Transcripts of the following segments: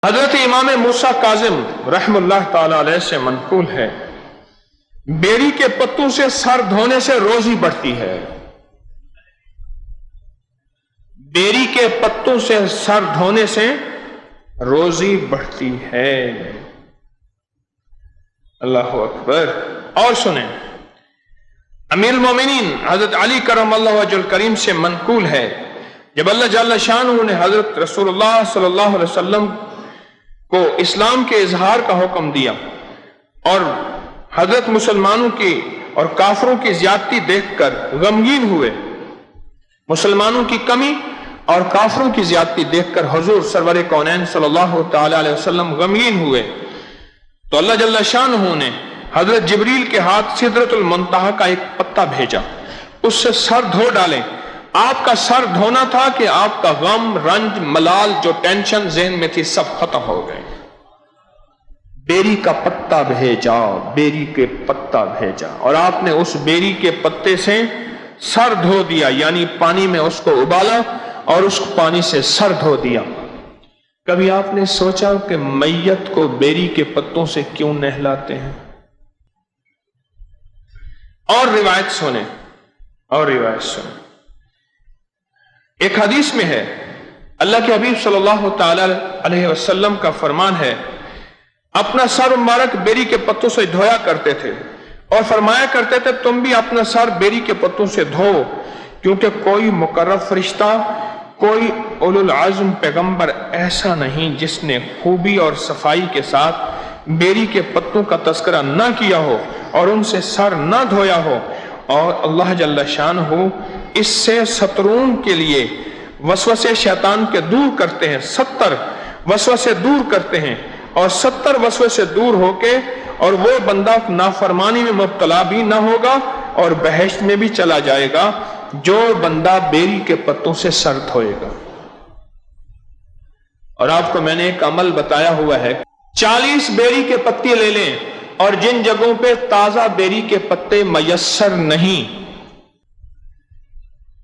حضرت امام موسیٰ کاظم رحم اللہ تعالی علیہ سے منقول ہے، بیری کے پتوں سے سر دھونے سے روزی بڑھتی ہے۔ بیری کے پتوں سے سر دھونے سے روزی بڑھتی ہے۔ اللہ اکبر۔ اور سنیں، امیر المومنین حضرت علی کرم اللہ وجہ الکریم سے منقول ہے، جب اللہ جل شانہ نے حضرت رسول اللہ صلی اللہ علیہ وسلم کو اسلام کے اظہار کا حکم دیا اور حضرت مسلمانوں کی اور کافروں کی زیادتی دیکھ کر غمگین ہوئے، مسلمانوں کی کمی اور کافروں کی زیادتی دیکھ کر حضور سرور کونین صلی اللہ تعالی علیہ وسلم غمگین ہوئے، تو اللہ جل شانہ نے حضرت جبریل کے ہاتھ سدرۃ المنتہی کا ایک پتا بھیجا، اس سے سر دھو ڈالیں۔ آپ کا سر دھونا تھا کہ آپ کا غم، رنج، ملال، جو ٹینشن ذہن میں تھی، سب ختم ہو گئے۔ بیری کا پتا بھیجا، بیری کے پتا بھیجا، اور آپ نے اس بیری کے پتے سے سر دھو دیا، یعنی پانی میں اس کو ابالا اور اس پانی سے سر دھو دیا۔ کبھی آپ نے سوچا کہ میت کو بیری کے پتوں سے کیوں نہلاتے ہیں؟ اور روایت سنیں، اور روایت سنیں۔ ایک حدیث میں ہے، اللہ کے حبیب صلی اللہ تعالی علیہ وسلم کا فرمان ہے، اپنا سر مبارک بیری کے پتوں سے دھویا کرتے تھے اور فرمایا کرتے تھے تم بھی اپنا سر بیری کے پتوں سے دھو، کیونکہ کوئی مقرب فرشتہ، کوئی اولو العزم پیغمبر ایسا نہیں جس نے خوبی اور صفائی کے ساتھ بیری کے پتوں کا تذکرہ نہ کیا ہو اور ان سے سر نہ دھویا ہو۔ اور اللہ جل شانہ اس سے 70 کے لیے وسوسے شیطان کے دور کرتے ہیں، 70 وسوسے دور کرتے ہیں، اور 70 وسوسے دور ہو کے اور وہ بندہ نافرمانی میں مبتلا بھی نہ ہوگا اور بہشت میں بھی چلا جائے گا جو بندہ بیری کے پتوں سے سر دھوئے گا۔ اور آپ کو میں نے ایک عمل بتایا ہوا ہے، 40 بیری کے پتے لے لیں، اور جن جگہوں پہ تازہ بیری کے پتے میسر نہیں،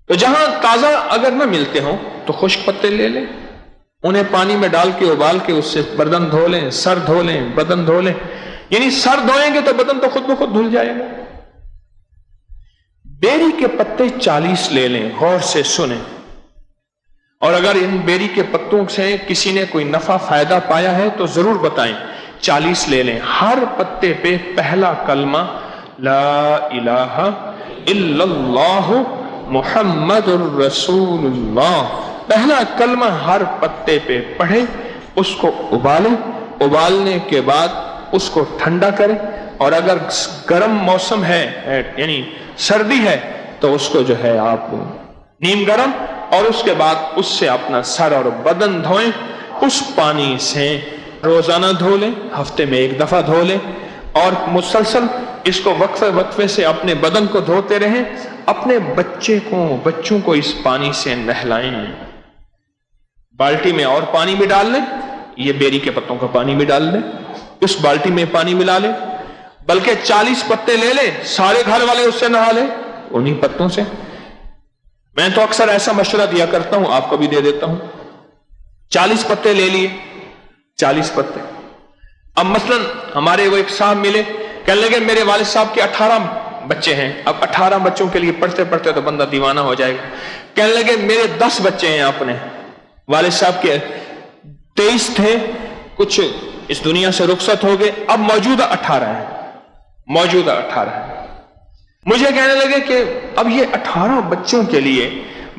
تو جہاں تازہ اگر نہ ملتے ہوں تو خشک پتے لے لیں، انہیں پانی میں ڈال کے ابال کے اس سے بدن دھو لیں، سر دھو لیں، بدن دھو لیں، یعنی سر دھوئیں گے تو بدن تو خود بخود دھل جائے گا۔ بیری کے پتے 40 لے لیں، غور سے سنیں، اور اگر ان بیری کے پتوں سے کسی نے کوئی نفع فائدہ پایا ہے تو ضرور بتائیں۔ 40 لے لیں، ہر پتے پہ پہلا کلمہ لا الہ الا اللہ محمد الرسول اللہ، پہلا کلمہ ہر پتے پہ پڑھیں، اس کو ابالیں، ابالنے کے بعد اس کو ٹھنڈا کریں، اور اگر گرم موسم ہے یعنی سردی ہے تو اس کو جو ہے آپ نیم گرم، اور اس کے بعد اس سے اپنا سر اور بدن دھوئیں، اس پانی سے روزانہ دھو لیں، ہفتے میں 1 دفعہ دھو لیں، اور مسلسل اس کو وقفے سے اپنے بدن کو دھوتے رہیں، اپنے بچوں کو اس پانی سے نہلائیں۔ بالٹی میں اور پانی بھی ڈال لیں، یہ بیری کے پتوں کا پانی بھی ڈال لیں، اس بالٹی میں پانی ملا لیں، بلکہ 40 پتے لے لیں، سارے گھر والے اس سے نہا لیں، انہی پتوں سے۔ میں تو اکثر ایسا مشورہ دیا کرتا ہوں، آپ کو بھی دے دیتا ہوں۔ 40 پتے لے لیے، 40 پتے۔ اب مثلا ہمارے وہ ایک صاحب ملے، کہنے لگے میرے والد صاحب کے 18 بچے ہیں، اب 18 بچوں کے لیے پڑھتے پڑھتے تو بندہ دیوانہ ہو جائے گا۔ کہنے لگے میرے 10 بچے ہیں اپنے، والد صاحب کے 23 تھے، کچھ اس دنیا سے رخصت ہو گئے، اب موجودہ 18 ہیں، موجودہ 18 ہیں۔ مجھے کہنے لگے کہ اب یہ 18 بچوں کے لیے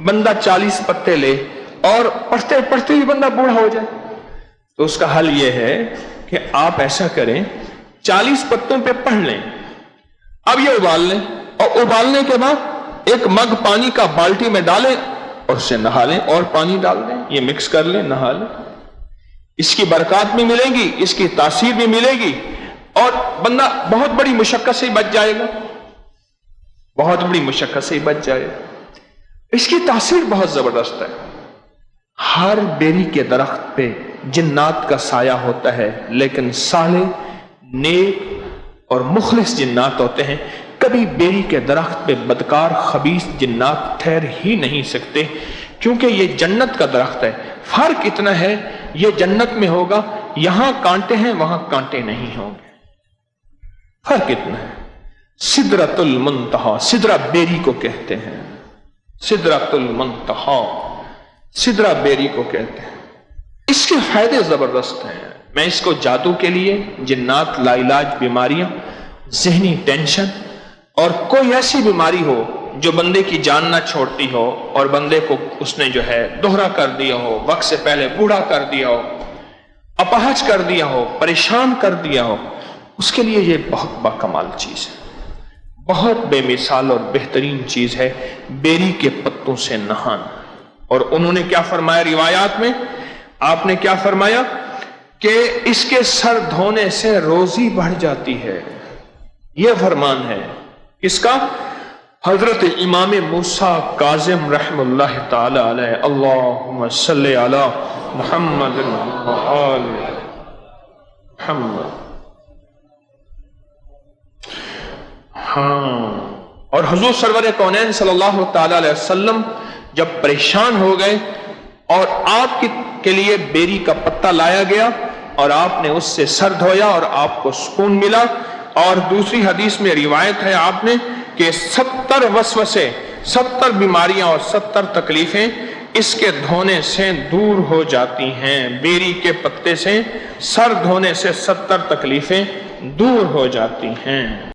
بندہ 40 پتے لے اور پڑھتے پڑھتے ہی بندہ بوڑھا ہو جائے، تو اس کا حل یہ ہے کہ آپ ایسا کریں، 40 پتوں پہ پڑھ لیں، اب یہ ابال لیں، اور ابالنے کے بعد 1 مگ پانی کا بالٹی میں ڈالیں اور اسے نہا لیں، اور پانی ڈال دیں، یہ مکس کر لیں، نہا لیں۔ اس کی برکات بھی ملیں گی، اس کی تاثیر بھی ملے گی، اور بندہ بہت بڑی مشقت سے ہی بچ جائے گا، بہت بڑی مشقت سے ہی بچ جائے گا۔ اس کی تاثیر بہت زبردست ہے۔ ہر بیری کے درخت پہ جنات کا سایہ ہوتا ہے، لیکن صالح، نیک اور مخلص جنات ہوتے ہیں۔ کبھی بیری کے درخت پہ بدکار خبیث جنات ٹھہر ہی نہیں سکتے، کیونکہ یہ جنت کا درخت ہے۔ فرق اتنا ہے یہ جنت میں ہوگا، یہاں کانٹے ہیں وہاں کانٹے نہیں ہوں گے۔ فرق اتنا ہے۔ سدرۃ المنتہا، سدرہ بیری کو کہتے ہیں، سدرۃ المنتہا، سدرہ بیری کو کہتے ہیں۔ اس کے فائدے زبردست ہیں۔ میں اس کو جادو کے لیے، جنات، لا علاج بیماریاں، ذہنی ٹینشن اور کوئی ایسی بیماری ہو جو بندے کی جان نہ چھوڑتی ہو اور بندے کو اس نے جو ہے دوہرا کر دیا ہو، وقت سے پہلے بوڑھا کر دیا ہو، اپاہج کر دیا ہو، پریشان کر دیا ہو، اس کے لیے یہ بہت باکمال چیز ہے، بہت بے مثال اور بہترین چیز ہے بیری کے پتوں سے نہانا۔ اور انہوں نے کیا فرمایا روایات میں؟ آپ نے کیا فرمایا کہ اس کے سر دھونے سے روزی بڑھ جاتی ہے۔ یہ فرمان ہے کس کا؟ حضرت امام موسیٰ کاظم رحم اللہ تعالی علیہ۔ اللہم صلی علی محمد وآل محمد۔ ہاں، اور حضور سرور کونین صلی اللہ تعالی علیہ وسلم جب پریشان ہو گئے اور آپ کے لیے بیری کا پتہ لایا گیا اور آپ نے اس سے سر دھویا اور آپ کو سکون ملا۔ اور دوسری حدیث میں روایت ہے آپ نے کہ 70 وسوسے، 70 بیماریاں اور 70 تکلیفیں اس کے دھونے سے دور ہو جاتی ہیں۔ بیری کے پتے سے سر دھونے سے 70 تکلیفیں دور ہو جاتی ہیں۔